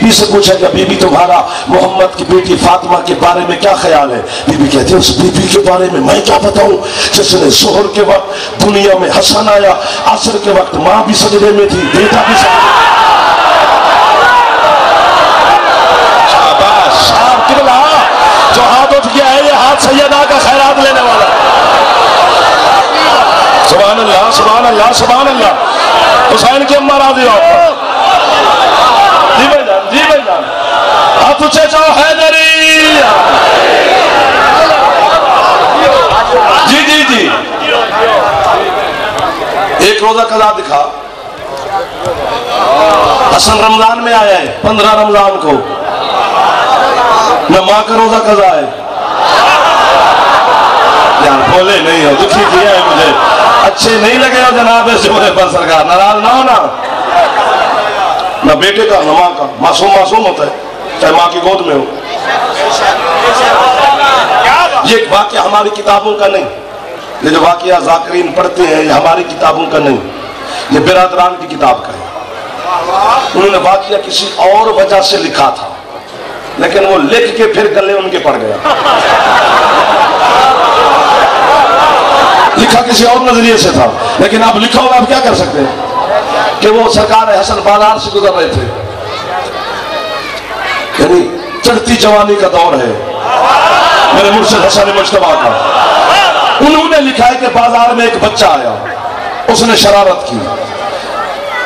बीबी से पूछेगा, बीबी तुम्हारा मोहम्मद की बेटी फातिमा के बारे में क्या ख्याल है? बीबी कहती है, उस बीबी के बारे में मैं क्या बताऊं, जिसने जोहर के वक्त दुनिया में हसन आया, असर के वक्त माँ भी सजदे में थी, बेटा भी सजदे में। शाबाश, शाबाश, किबला जो हाथ उठ गया है, ये हाथ सैयदा का खैरात लेने वाला। सुभान अल्लाह, सुभान अल्लाह, सुभान अल्लाह। हुसैन की अम्मा राजी रहो। जी भाईजान, जी भाईजान, हाथ ऊंचे जाओ, हैदरी। जी जी जी। एक रोजा कज़ा दिखा, हसन रमजान में आया है, 15 रमजान को, न माँ का रोजा कज़ा है। यार बोले नहीं हो, दुखी किया है मुझे, अच्छे नहीं लगे हो जनाब इस जुमले पर, सरकार नाराज ना हो ना। न बेटे का न माँ का, मासूम मासूम होता है, चाहे माँ की गोद में हो। ये एक वाक़या हमारी किताबों का नहीं, ये जो वाक़या ज़ाकिरीन पढ़ते हैं, ये हमारी किताबों का नहीं, ये बिरादरान की किताब का है। उन्होंने वाक़या किसी और वजह से लिखा था, लेकिन वो लिख के फिर गले उनके पड़ गया। लिखा किसी और नजरिए से था, लेकिन आप लिखा होगा, आप क्या कर सकते हैं कि वो सरकार हसन बाजार से गुजर रहे थे, यानी चढ़ती जवानी का दौर है मेरे मुर्शिद हसन मुज्तबा का। उन्होंने लिखा है कि बाजार में एक बच्चा आया, उसने शरारत की,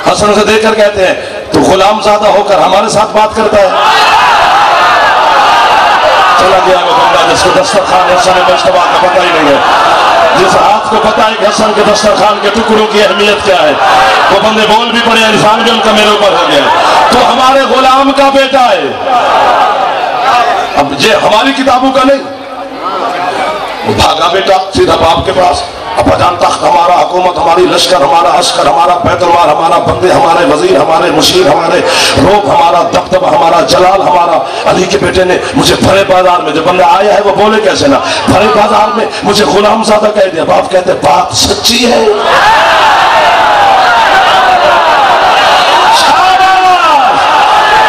हसन से देखकर कहते हैं तो गुलाम ज़ादा होकर हमारे साथ बात करता है। चला गया वो बंदा जिसको दस्तरखान हसन मुज्तबा का पता ही नहीं है, जिस हाथ को पता है कि हसन के दस्तरखान के टुकड़ों की अहमियत क्या है, वो बंदे बोल भी पड़े, इंसान भी उनका मेरे ऊपर हो गया। तो हमारे गुलाम का बेटा है। अब ये हमारी किताबों का नहीं, वो भागा बेटा सीधा बाप के पास, अब्बा जान तख्त हमारा, हुकूमत हमारी, लश्कर हमारा, अस्कर हमारा, बैतुलमाल हमारा, बंदे हमारे, वजीर हमारे, मुशीर हमारे, रोब हमारा, दबदबा हमारा, जलाल हमारा। अली के बेटे ने मुझे भरे बाजार में, जो बंदा आया है वो बोले कैसे ना, भरे बाजार में मुझे गुलाम ज़ादा कह दिया। बाप कहते बात सच्ची है।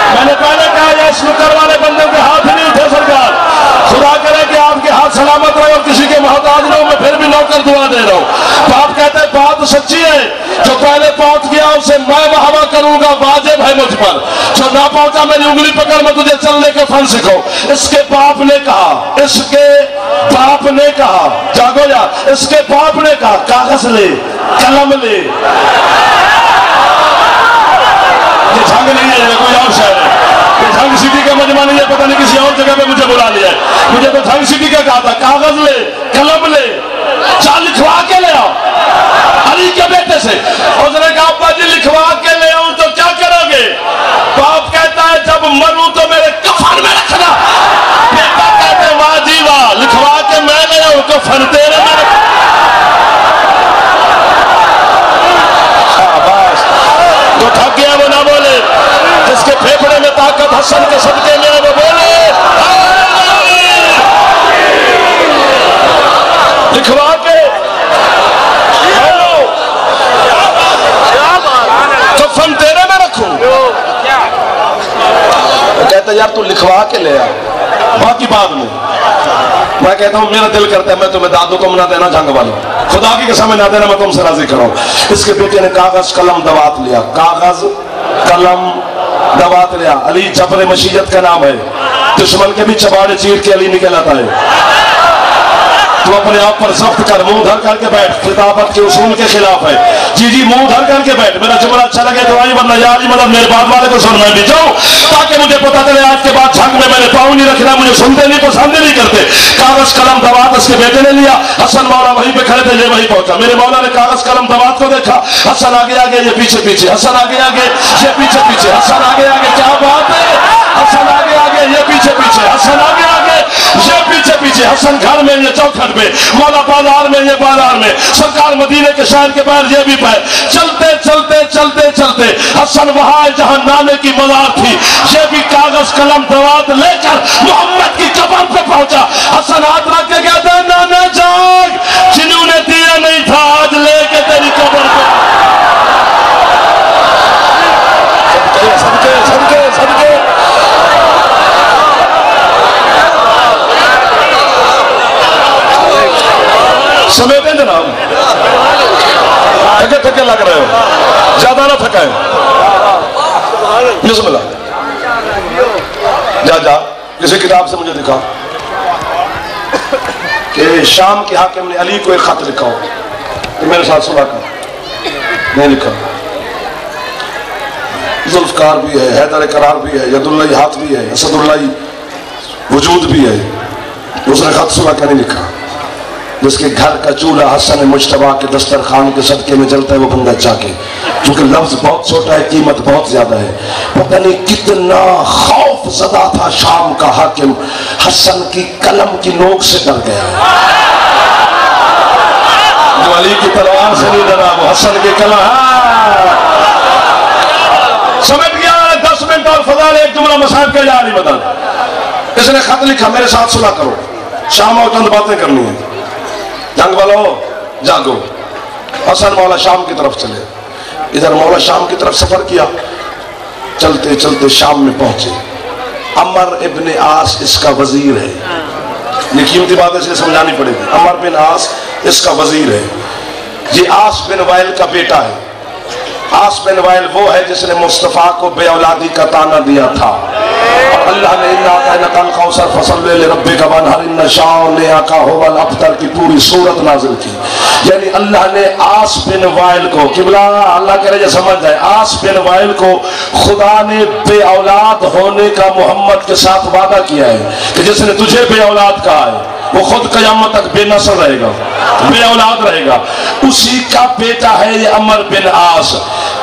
मैंने पहले कहा ये स्नूकर वाले बंदे के हाथ नहीं उठे सरकार, खुदा करे कि आपके हाथ सलामत रहे और किसी के मोहताज रहो, मैं फिर भी नौकर दुआ दे रहा हूँ। बाप कहते बात सच्ची है, जो पहले पहुंच गया उसे मैं वाहवा करूंगा, वाजिब है मुझ पर, जो ना पहुंचा मेरी उंगली पकड़ मैं तुझे चलने के फन सिखाऊं। इसके बाप ने कहा, इसके बाप ने कहा, जागो यार, इसके बाप ने कहा कागज ले, कलम ले। ये झंग नहीं है, कोई और शायर है, ये झंग सिटी का मजमा नहीं है, पता नहीं किसी और जगह पे मुझे बुला लिया है। मुझे तो झंग सिटी का कहा था, कागज ले, कलम ले, जा लिखवा के ले आओ अली के बेटे से। उसने कहा अब्बा जी लिखवा के ले आऊं तो क्या करोगे? बाप कहता है जब मरूं तो मेरे कफन में रखना। बेटा कहते वाह जी वाह, लिखवा के मैं ले आऊं कफन तेरे मेरे। शाबाश, जो थक गया वो ना बोले, जिसके फेफड़े में ताकत हसन के सदके में वो बोले। लिखवा के कफन तेरे में रखूं। कहता यार तू लिखवा के ले आ, बाकी बाद में। मैं कहता हूं मेरा दिल करता है मैं तुम्हें दादू को ना देना जंग वाला, खुदा की कसम ना देना, मैं तुमसे राजी करूं। इसके बेटे ने कागज कलम दवात लिया, कागज कलम दवात लिया। अली जबर मशीयत का नाम है, दुश्मन के भी चबाड़े चीर के अली निकल आता है। तू अपने आप पर जब्त कर, मुंह धर करके बैठ, खिताबत के उसूल के खिलाफ है। जी जी मुंह धर करके बैठ, मेरा जुमला अच्छा लगे तो आई, वरना यार मतलब मेरे बात वाले को सुन मैं भी जाऊं, ताकि मुझे पता चले आज के बाद झंग में मैंने पाँव नहीं रखना, मुझे सुनते नहीं, पसंद नहीं करते। कागज कलम दवात उसके बेटे ने लिया, हसन मौला वहीं पे खड़े थे, ये वहीं पहुंचा। मेरे मौला ने कागज कलम दवात को देखा, हसन आगे आगे ये पीछे पीछे, हसन आगे आगे ये पीछे पीछे, हसन आगे आगे, क्या बात है, हसन आगे आगे ये पीछे पीछे, हसन आगे आगे ये पीछे पीछे, हसन घर में ये चौखट में, मौला बाजार में ये बाजार में, सरकार मदीने के शहर के पैर ये भी पैर। चलते चलते चलते चलते हसन वहां जहां नाने की मजार थी, ये भी कागज कलम दवात लेकर मोहम्मद की कब्र पे पहुंचा। हसन हाथ रख के कहता है नाना जाग, जिन्होंने दिया नहीं था आज लेके तेरी कब्र पे। सदके सदके सदके किसी किताब से मुझे दिखा कि शाम के हाकिम ने अली को एक खत लिखा हो कि मेरे साथ सुलह कर। नहीं लिखा। जुल्फकार भी है, हैदर करार भी है, यदुल्लाही हाथ भी है, असदुल्लाही वजूद भी है, उसने खत सुलह का नहीं लिखा। जिसके घर का चूल्हा हसन मुश्तबा के दस्तरखान के सदके में जलता है वो बंदा चाके, क्योंकि लफ्ज बहुत छोटा है, कीमत बहुत ज्यादा है। पता नहीं कितना खौफ ज़दा था शाम का हाकिम, हसन की कलम की नोक से डर गया है। जो अली की तलवार से नहीं डरा वो हसन की कलम। समझ गया। 10 मिनट और फजाल एक जुमला मसाहब का याद नहीं बता। इसने खत लिखा मेरे साथ सुलह करो, शाम और चंद बातें करनी है, जंग वालों जागो। हसन मौला शाम की तरफ चले। इधर मौला शाम की तरफ सफर किया, चलते चलते शाम में पहुंचे। अमर इब्न आस इसका वजीर है, ये कीमती बात है इसलिए समझानी पड़ेगी। अमर बिन आस इसका वजीर है। ये आस बिन वाइल का बेटा है। आस बिन वाइल वो है जिसने मुस्तफा को बेऔलादी का ताना दिया था। अल्लाह ने अब्तर की पूरी सूरत नाजिल की, यानी अल्लाह ने आस बिन वाइल को, किबला अल्लाह करे जो समझ जाए, आस बिन वाइल को खुदा ने बे औलाद होने का मोहम्मद के साथ वादा किया है कि जिसने तुझे बे औलाद कहा है वो खुद क़यामत तक बेनस्ल रहेगा, बे औलाद रहेगा। उसी का बेटा है ये अमर बिन आस।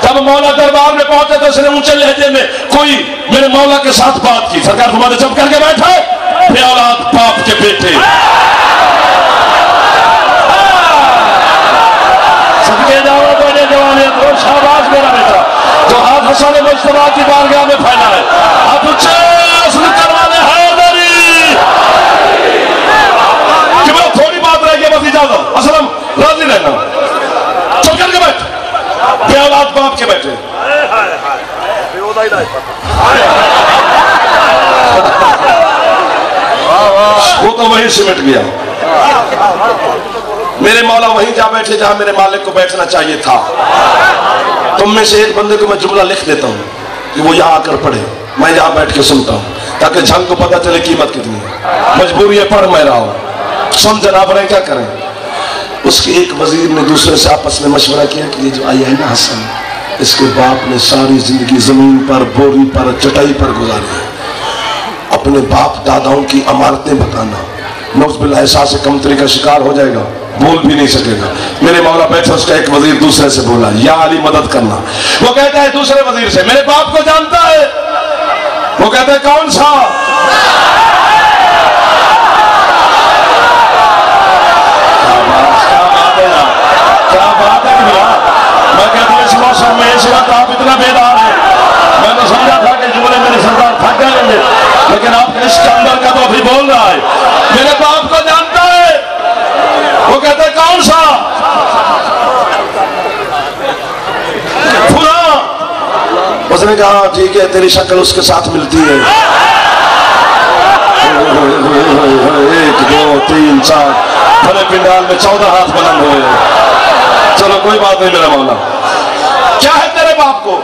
तब मौला दरबार में पहुंचे तो उसने ऊंचे लहजे में कोई मेरे मौला के साथ बात की। सरकार फरमाते चुप करके बैठे, बे औलाद बाप के बेटे। सबके जाओ बड़े जवानियत और शाबाश मेरा बेटा, जो हाथ हसन मुस्तफा की बारगाह में फैला है, हाथ ऊंचे असली करवाने हैदरी। कि वो थोड़ी बात रह गई, बस इजाजत, असलम राजी रहना, चुप करके बैठ, बे औलाद बाप के बेटे। वो तो वहीं सिमट गया। मेरे मौला वहीं जा बैठे जहां मेरे मालिक को बैठना चाहिए था। तुम में से एक बंदे को मैं जुमला लिख देता हूं कि वो यहां आकर पढ़े, मैं यहां बैठ के सुनता हूं ताकि झंग को पता चले कीमत कितनी है। मजबूरी है, पढ़ मैं रहा हूं, सुन जनाब रहे क्या करें। उसके एक वजीर ने दूसरे से आपस में मशवरा किया कि ये जो आई है ना हसन, इसके बाप ने सारी जिंदगी जमीन पर, बोरी पर, चटाई पर गुजारी है। अपने बाप दादाओं की अमारतें बताना, नौज़बिल्लाह एहसास से कमतरी का शिकार हो जाएगा, बोल भी नहीं सकेगा। मेरे मौला बैठे, उसका एक वजीर दूसरे से बोला या अली मदद करना। वो कहता है दूसरे वजीर से मेरे बाप को जानता है। वो कहता है कौन सा? क्या बात है भैया, मैं कहता हूँ इस मौसम में इस वक्त आप इतना बेदार है। मैं तो समझा था कि जुमले मेरे सरदार थक जाएंगे, लेकिन आप इसके अंदर का तो अभी बोल रहा है मेरे बाप को जानता है। वो कहते हैं कौन सा? फुला। उसने कहा ठीक है, तेरी शक्ल उसके साथ मिलती है। 1 2 3 4 भले पिंडाल में 14 हाथ बुलंद हुए। चलो कोई बात नहीं मेरा मौला, क्या है तेरे बाप को?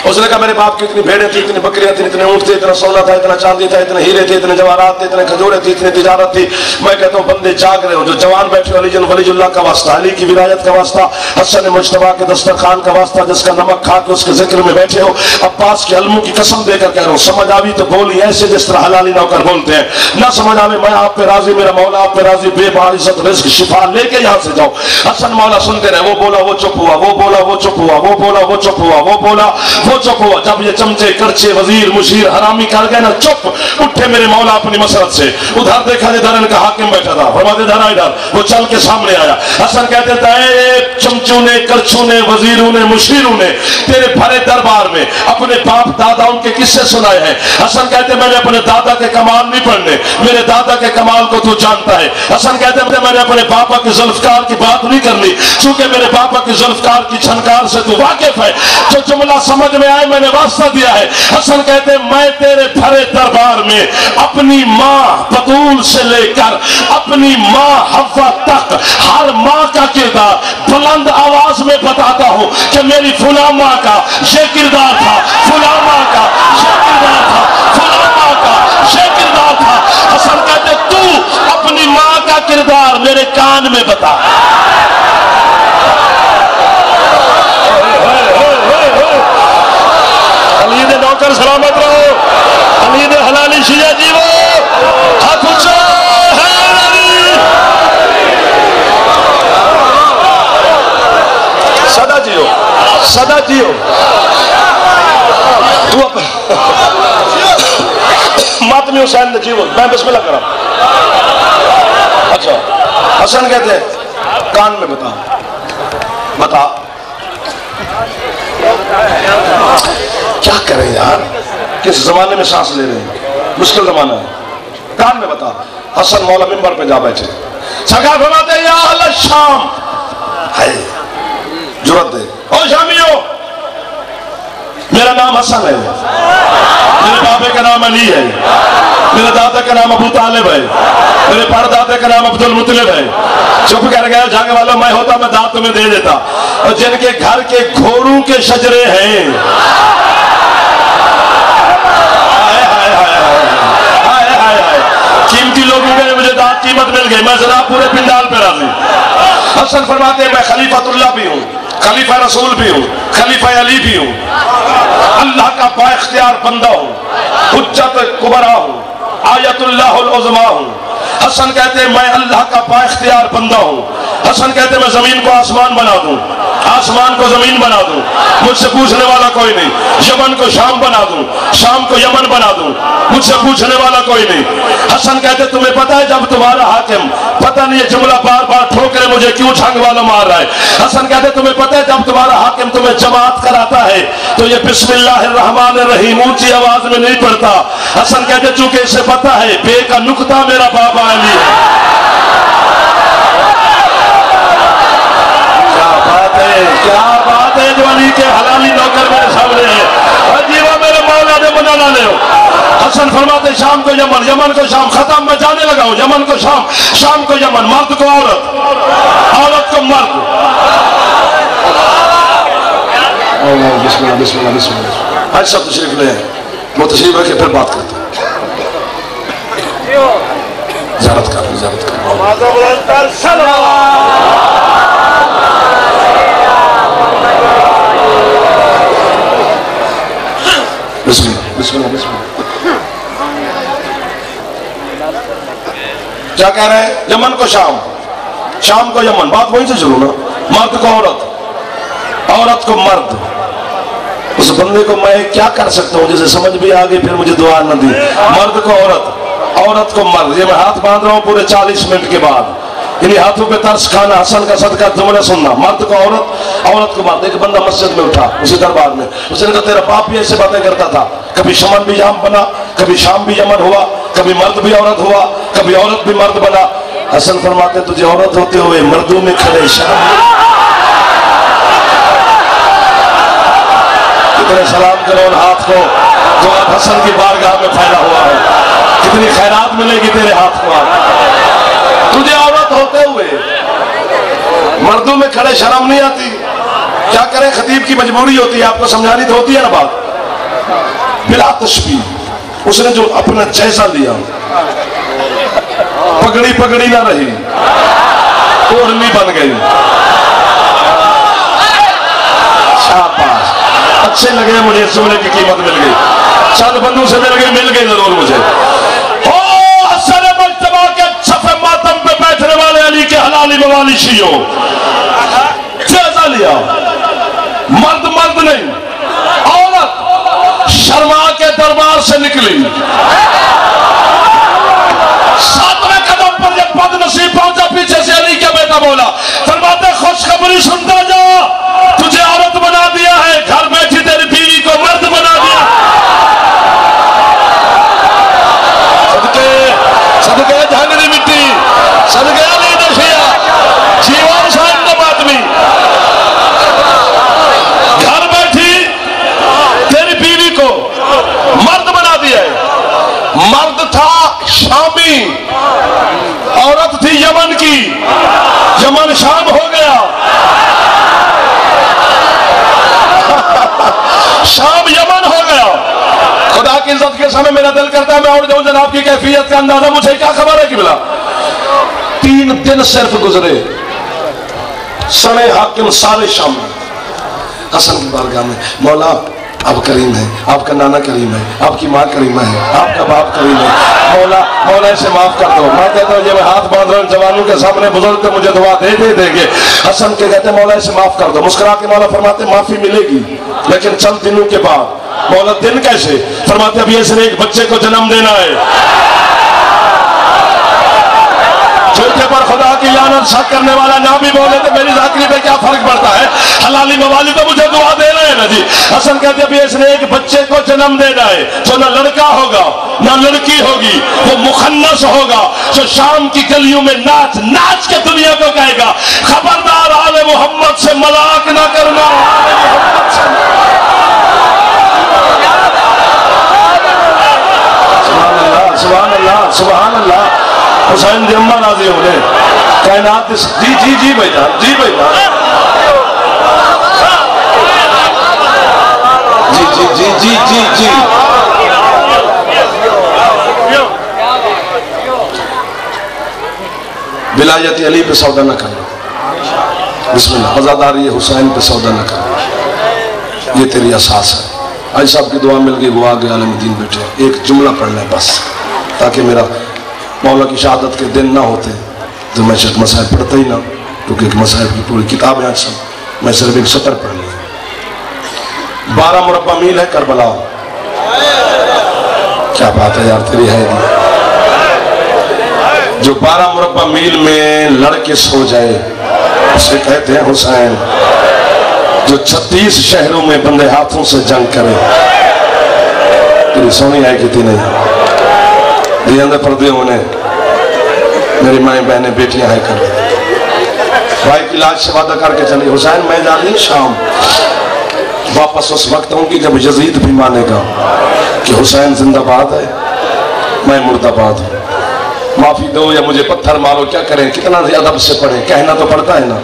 उसने कहा मेरे बाप की इतनी भेड़ें थी, इतनी बकरियां थी, इतने ऊंट थे, इतना सोना था, इतना चांदी था, इतने हीरे थे, इतने जवाहरात थे, इतने खजूरें थी, इतनी तिजारत थी। मैं कहता हूँ बंदे जाग रहे हो, जो जवान बैठे अली जन वलीजुल्लाह का वास्ता, अली की विलायत का वास्ता, हसन मुज्तबा के दस्तरखान का वास्ता, जिसका नमक खा के उसके जिक्र में बैठे हो। अब्बास के अलमू की कसम देकर कह रहा हूँ, समझ आवी तो बोली ऐसे जिस तरह हलाली नौकर बोलते हैं, ना समझ आवे मैं आप पे राजी, मेरा मौला आप पे राजी, बेबार इज्जत रिस्क शिफा लेके यहाँ से जाओ। हसन मौला सुनते रहे, वो बोला वो चुप हुआ, वो बोला वो चुप हुआ, वो बोला वो चुप हुआ, वो बोला वो चुप हुआ। जब ये चमचे करचे वजीर मुशीर हरामी कर गए ना चुप, उठे मेरे मौला अपनी मसरत से। उधर देखा जिधर इनका हाकिम बैठा था, फरमाते इधर इधर, वो चल के सामने आया। हसन कहते थे चमचू ने, करछू ने, वजीरों ने, मुशीरों ने तेरे भरे दरबार में अपने बाप दादाओं के किस्से सुनाए हैं। हसन कहते मैंने अपने दादा के कमाल नहीं पढ़ने, मेरे दादा के कमाल को तू जानता है। हसन कहते मैंने अपने पापा की जुल्फकार की बात नहीं करनी, चूंकि मेरे पापा की जुल्फकार की झनकार से तू वाकिफ है। जो जुमला समझ में आए मैंने वास्ता दिया है। हसन कहते मैं तेरे भरे दरबार में अपनी माँ बतूल से लेकर अपनी माँ हव्वा तक हर माँ का किरदार बुलंद आवाज में बताता हूं कि मेरी फुला माँ का ये किरदार था, फुला माँ का ये किरदार था, फुला माँ का سلامت رہو. علی دے حلالی شیعہ جیو. ہاتھ اونچا ہے علی. سدا جیو, سدا جیو. تو ماتمی حسین نے جیو. میں بسم اللہ کرا. اچھا حسن کہتے ہیں کان میں بتا بتا. کیا کریں یار, کس زمانے میں سانس لے رہے ہیں, مشکل زمانہ ہے. کان میں بتا. حسن مولا منبر پہ جا بیٹھے, سرکار فرماتے ہیں یا اہل الشام. ہے جرت دے, او شامیو میرا نام حسن ہے, میرے بابے کا نام علی ہے, میرے دادا کا نام ابو طالب ہے, میرے پردادا کا نام عبد المطلب ہے. چپ کر گیا جھاگ والا, میں ہوتا میں دانت تمہیں دے دیتا. اور جن کے گھر کے گھوڑوں کے شجرے ہیں, قیمتی لوگوں کے مجھے دانت قیمت مل گئی, میں ذرا پورے پنڈال پہ راضی. حسن فرماتے ہیں میں خلیفۃ اللہ بھی ہوں, خلیفہ رسول بھی ہوں, خلیفہ علی بھی ہوں, اللہ کا با اختیار بندہ ہوں, حجت کبرا ہوں, آیت اللہ العظمیٰ ہوں. حسن کہتے ہیں میں اللہ کا با اختیار بندہ ہوں. حسن کہتے ہیں میں زمین کو آسمان بنا دوں, آسمان کو زمین بنا دوں, مجھ سے پوچھنے والا کوئی نہیں. یمن کو شام بنا دوں, شام کو یمن بنا دوں, مجھ سے پوچھنے والا کوئی نہیں. حسن کہتے ہیں تمہیں پتہ ہے جب تمہارا حاکم, پتہ نہیں یہ جملہ بار بار ٹھوکرے مجھے کیوں جھنگ والا مار رہا ہے. حسن کہتے ہیں تمہیں پتہ ہے جب تمہارا حاکم تمہیں جماعت کراتا ہے تو یہ بسم اللہ الرحمن الرحیم اونچی آواز میں نہیں پڑھتا. حسن کہتے ہیں چونکہ اسے پتہ ہے بے کا نقطہ میرا بابا علی ہے. کیا بات ہے جو علی کے حلالی نوکر میرے سامنے ہے. عجیبہ میرے مولا نے منا نہ لے. حسن فرماتے شام کو یمن, یمن کو شام. ختم میں جانے لگا ہوں. یمن کو شام, شام کو یمن, مرد کو عورت, عورت کو مرد. بسم اللہ بسم اللہ بسم اللہ. آج سب تشریف لے وہ تشریف رکھے پھر بات کرتے ہیں. زیارت کر زیارت کر. بسم اللہ بسم اللہ بسم اللہ. کیا کہہ رہے ہیں؟ یمن کو شام, شام کو یمن. بات وہیں سے شروع نا. مرد کو عورت, عورت کو مرد. اس بندے کو میں کیا کر سکتا ہوں جسے سمجھ بھی آگئی پھر مجھے دعا نہ دی. مرد کو عورت, عورت کو مرد. یہ میں ہاتھ باندھ رہا ہوں پورے 40 منٹ کے بعد. انہی ہاتھوں پہ ترس کھانا, حسن کا صدقہ جملہ سننا. مرد کو عورت, عورت کو مرد. ایک بندہ مسجد میں اٹھا اسی دربار میں, اس نے کہا تیرا باپ بھی ایسے باتیں کرتا تھا. کبھی شمن بھی یام بنا, کبھی شام بھی یمن ہوا, کبھی مرد بھی عورت ہوا, کبھی عورت بھی مرد بنا. حسن فرماتے تجھے عورت ہوتے ہوئے مردوں میں کھڑے شرم. کتنے سلام کرو ان ہاتھ کو جو اب حسن کی بارگاہ میں پھیلا ہوا ہے. کتنی خیرات ملے گی تیرے ہاتھ کو. تجھے عورت ہوتے ہوئے مردوں میں کھڑے شرم نہیں آتی. کیا کریں, خطیب کی مجبوری ہوتی ہے, آپ کو سمجھانی تو ہوتی ہے نا بات. بلا تشبیہ اس نے جو اپنا جیسا لیا, پگڑی پگڑی نہ رہی, اوڑھنی بن گئی. شاباش, اچھے لگے مجھے, سمنے کی قیمت مل گئی. چند بندوں سے مل گئی ضرور مجھے. علی کے حلالی موالی شیعوں جیسا لیا. مرد مرد نہیں, عورت شرما کے دربار سے نکلی. 7ویں قدم پر جب بد نصیب پہنچا پیچھے سے علی کا بیٹا بولا, فرماتے خوشخبری سنتا جا, تجھے عورت بنا دیا ہے, گھر بیٹھی تیری بیوی کو مرد بنا دیا. صدقے صدقے جھانگری مٹی, صدقے علی جیوان صاحب نے بات میں گھر بیٹھی تیری بیوی کو مرد بنا دیا ہے. مرد تھا شامی, عورت تھی یمن کی, یمن شام ہو گیا. شام یمن ہو گیا. خدا کی عزت کے سامنے میرا دل کرتا ہے میں اور جاؤں جناب کی کیفیت کا اندازہ. مجھے کیا خبر ہے کہ بلا 3 دن صرف گزرے, سنے حاکم سارے شام میں حسن کی بارگاہ میں, مولا آپ کریم ہے، آپ کا نانا کریم ہے، آپ کی ماں کریمہ ہے، آپ کا باپ کریم ہے، مولا اسے معاف کر دو۔ میں کہتا ہوں یہ میں ہاتھ باندھ رہا ہوں جوانوں کے سامنے، بزرگ تو مجھے دعا دیں گے۔ حسن کے کہتے ہیں مولا اسے معاف کر دو، مسکرا کے مولا فرماتے معافی ملے گی لیکن چند دنوں کے بعد۔ مولا دن کیسے؟ فرماتے ابھی اس نے ایک بچے کو جنم دینا ہے۔ جھوٹے پر خدا کی لعنت، شک کرنے والا نہ بھی بولے تو میری ذاکری پہ کیا فرق پڑتا ہے؟ حلالی موالی تو مجھے دعا دے رہے ہیں نا جی۔ حسن کہتے ابھی اس نے ایک بچے کو جنم دینا ہے جو نہ لڑکا ہوگا نہ لڑکی ہوگی، وہ مخنث ہوگا، جو شام کی گلیوں میں ناچ ناچ کے دنیا کو کہے گا خبردار آل محمد سے مذاق نہ کرنا، آل محمد سے۔ سبحان اللہ سبحان اللہ سبحان اللہ۔ حسین دی اماں راضی ہو رہے کائنات جی جی جی بھائی جان، جی بھائی جان، جی جی جی جی جی جی۔ ولایت علی پہ سودا نہ کرنا، بسم اللہ، عزاداری حسین پہ سودا نہ کرنا، یہ تیری اساس ہے۔ آج صاحب کی دعا مل گئی، وہ آگے عالم دین بیٹھے، ایک جملہ پڑھ لیں بس، تاکہ میرا مولا کی شہادت کے دن نہ ہوتے تو میں شاید مسائل پڑھتا ہی نہ، کیونکہ ایک مسائل کی پوری کتاب ہے آج سب، میں صرف ایک سطر پڑھ لوں۔ 12 مربع میل ہے کربلا، کیا بات ہے یار تیری ہے دی، جو 12 مربع میل میں لڑ کے سو جائے اسے کہتے ہیں حسین، جو 36 شہروں میں بندے ہاتھوں سے جنگ کرے۔ تیری سونی آئے کہتی نہیں دیاندے پردے ہونے، میری مائیں بہنیں بیٹیاں ہیں کر بھائی کی لاج سے وعدہ کر کے چلی حسین میں جا رہی شام، واپس اس وقت ہوں گی جب یزید بھی مانے گا کہ حسین زندہ باد ہے، میں مردہ باد ہوں، معافی دو یا مجھے پتھر مارو، کیا کریں، کتنا ادب سے پڑھیں، کہنا تو پڑتا ہے نا۔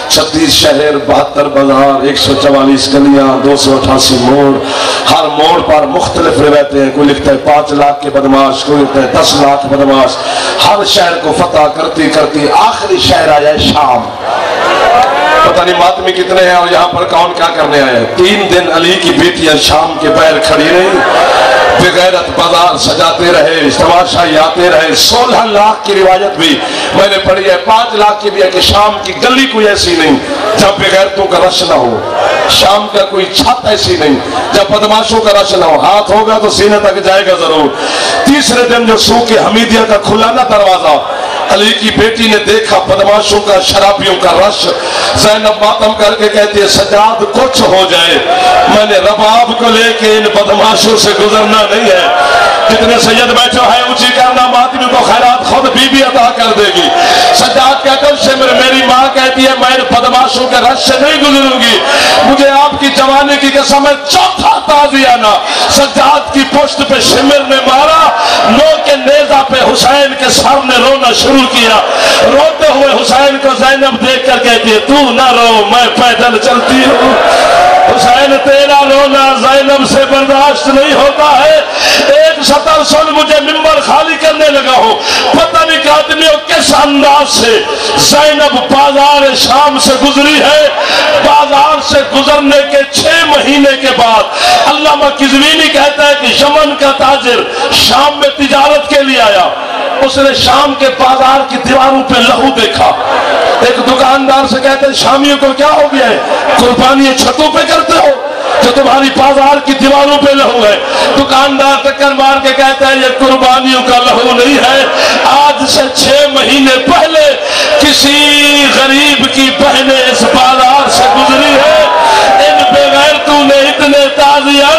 36 شہر، 72 بازار، 144 گلیاں، 288 موڑ، ہر موڑ پر مختلف روایتیں ہیں، کوئی لکھتا ہے 5 لاکھ کے بدماش، کوئی لکھتا ہے 10 لاکھ بدماش، ہر شہر کو فتح کرتی کرتی آخری شہر آیا ہے شام۔ پتہ نہیں ماتمی کتنے ہیں اور یہاں پر کون کیا کرنے آئے ہیں۔ 3 دن علی کی بیٹیاں شام کے پیر کھڑی رہی، بغیرت بازار سجاتے رہے، تماشائی آتے رہے۔ 16 لاکھ کی روایت بھی میں نے پڑھی ہے، 5 لاکھ کی بھی ہے کہ شام کی گلی کوئی ایسی نہیں جب بغیرتوں کا رش نہ ہو، شام کا کوئی چھت ایسی نہیں جب بدماشوں کا رش نہ ہو، ہاتھ ہوگا تو سینے تک جائے گا ضرور۔ تیسرے دن جو سوق حمیدیہ کا کھلا نہ دروازہ، علی کی بیٹی نے دیکھا بدماشوں کا، شرابیوں کا رش، زینب ماتم کر کے کہتی ہے سجاد کچھ ہو جائے میں نے رباب کو لے کے ان بدماشوں سے گزرنا نہیں ہے۔ کتنے سید بیٹھو ہے اونچی کرنا، ماتمی کو خیرات خود بی بی عطا کر دے گی۔ سجاد کہتا ہے شمر، میری ماں کہتی ہے میں بدماشوں کے رش سے نہیں گزروں گی، مجھے آپ کی جوانی کی قسم ہے۔ چوتھا تازیانہ سجاد کی پشت پہ شمر نے مارا، نو کے نیزہ پہ حسین کے سر نے رونا شروع کیا۔ روتے ہوئے حسین کو زینب دیکھ کر کہتی ہے تو نہ رو، میں پیدل چلتی ہوں۔ حسین تیرا رونا زینب سے برداشت نہیں ہوتا ہے، ایک سطر سن مجھے ممبر خالی کرنے لگا ہو، پتہ نہیں کہ آدمیوں کس انداز سے زینب بازار شام سے گزری ہے۔ بازار سے گزرنے کے 6 مہینے کے بعد علامہ قزوینی کہتا ہے کہ یمن کا تاجر شام میں تجارت کے لیے آیا، اس نے شام کے بازار کی دیواروں پہ لہو دیکھا۔ ایک دکاندار سے کہتے ہیں شامیوں کو کیا ہو گیا ہے، قربانی چھتوں پہ کرتے ہو جو تمہاری بازار کی دیواروں پہ لہو ہے؟ دکاندار ٹکر مار کے کہتا ہے یہ قربانیوں کا لہو نہیں ہے، آج سے 6 مہینے پہلے کسی غریب کی بہنیں اس بازار سے گزری ہے، ان بغیرتوں نے اتنے تازیانہ